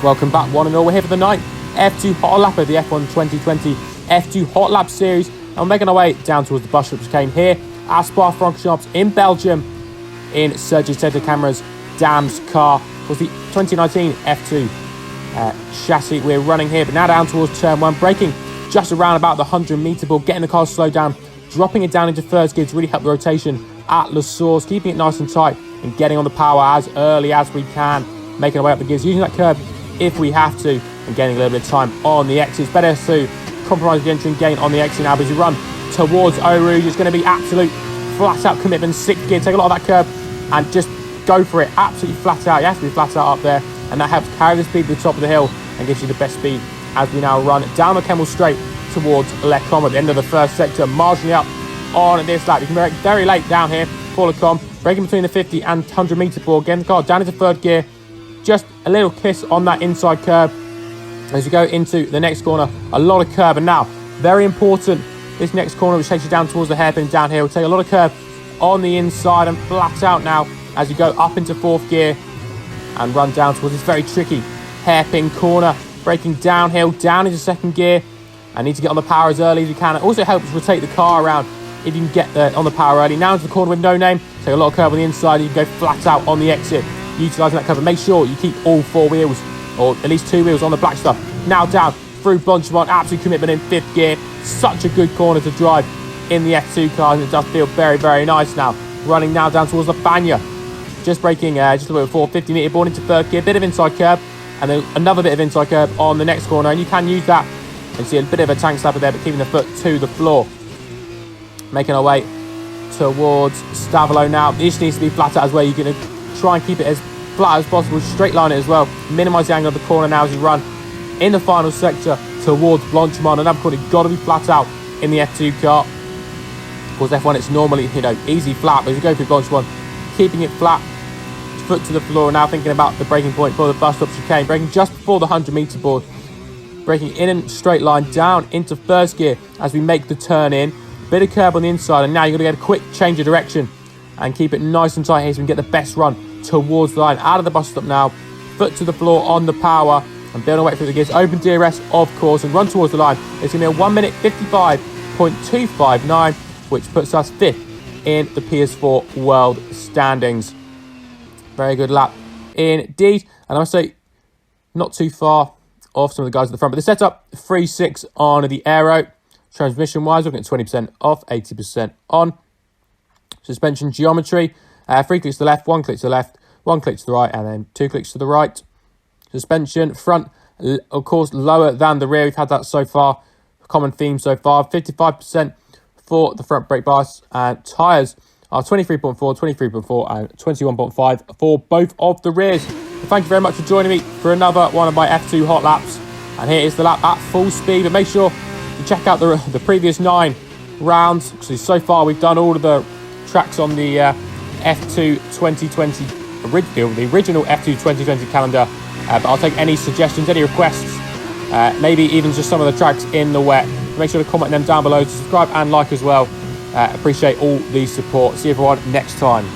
Welcome back, one and all. We're here for the ninth F2 Hotlap of the F1 2020 F2 Hotlap series. And we're making our way down towards the bus which came here at Spa-Francorchamps in Belgium in Circuit de Spa-Francorchamps Dam's car. It was the 2019 F2 chassis we're running here, but now down towards turn one, braking just around about the 100-meter board, getting the car slowed down, dropping it down into first gear to really help the rotation at the source, keeping it nice and tight and getting on the power as early as we can, making our way up the gears, using that curb if we have to, and gaining a little bit of time on the exit. It's better to compromise the entry and gain on the exit now, because you run towards Eau Rouge. It's going to be absolute flat-out commitment, sixth gear, take a lot of that curb and just go for it, absolutely flat out. You have to be flat out up there, and that helps carry the speed to the top of the hill and gives you the best speed as we now run down the Kemmel straight towards Le Combe at the end of the first sector, marginally up on this lap. You can brake very late down here for Le Combe, braking between the 50 and 100 meter board, getting the car down into third gear, just a little kiss on that inside curb as you go into the next corner. A lot of curb, and now very important, this next corner which takes you down towards the hairpin down here will take a lot of curb on the inside and flat out now as you go up into fourth gear and run down towards this very tricky hairpin corner, braking downhill down into second gear. I need to get on the power as early as you can. It also helps rotate the car around if you can get on the power early. Now into the corner with no name, take a lot of curb on the inside, you can go flat out on the exit, utilising that cover. Make sure you keep all four wheels, or at least two wheels on the black stuff. Now down through Blanchimont, absolute commitment in fifth gear. Such a good corner to drive in the F2 cars, and it does feel very, very nice now. Running now down towards the Banya, just braking just a little bit before 50 metre board into third gear, bit of inside curb, and then another bit of inside curb on the next corner, and you can use that and see a bit of a tank slapper there, but keeping the foot to the floor. Making our way towards Stavelot now. This needs to be flat out as well. You're going to try and keep it as flat as possible, straight line it as well, minimise the angle of the corner now as you run in the final sector towards Blanchimont. Another corner, you've got to be flat out in the F2 car. Of course, F1 it's normally, easy flat, but as you go through Blanchimont, keeping it flat, foot to the floor. Now thinking about the braking point for the bus stop chicane, braking just before the 100-meter board, braking in a straight line down into first gear as we make the turn in, bit of curb on the inside, and now you're going to get a quick change of direction and keep it nice and tight here so we can get the best run towards the line. Out of the bus stop now, foot to the floor on the power and build our way through the gears, open DRS of course, and run towards the line. It's going to be a 1 minute 55.259, which puts us fifth in the PS4 world standings. Very good lap indeed, and I must say not too far off some of the guys at the front, but the setup 3.6 on the aero. Transmission wise, looking at 20% off, 80% on. Suspension geometry, 3 clicks to the left, 1 click to the left, 1 click to the right, and then 2 clicks to the right. Suspension front, of course, lower than the rear. We've had that so far, common theme so far. 55% for the front brake bias, and tyres are 23.4, 23.4 and 21.5 for both of the rears. So thank you very much for joining me for another one of my F2 hot laps. And here is the lap at full speed. But make sure you check out the previous 9 rounds, because so far we've done all of the tracks on the F2 2020, the original F2 2020 calendar. But I'll take any suggestions, any requests, maybe even just some of the tracks in the wet. Make sure to comment them down below, subscribe and like as well. Appreciate all the support. See everyone next time.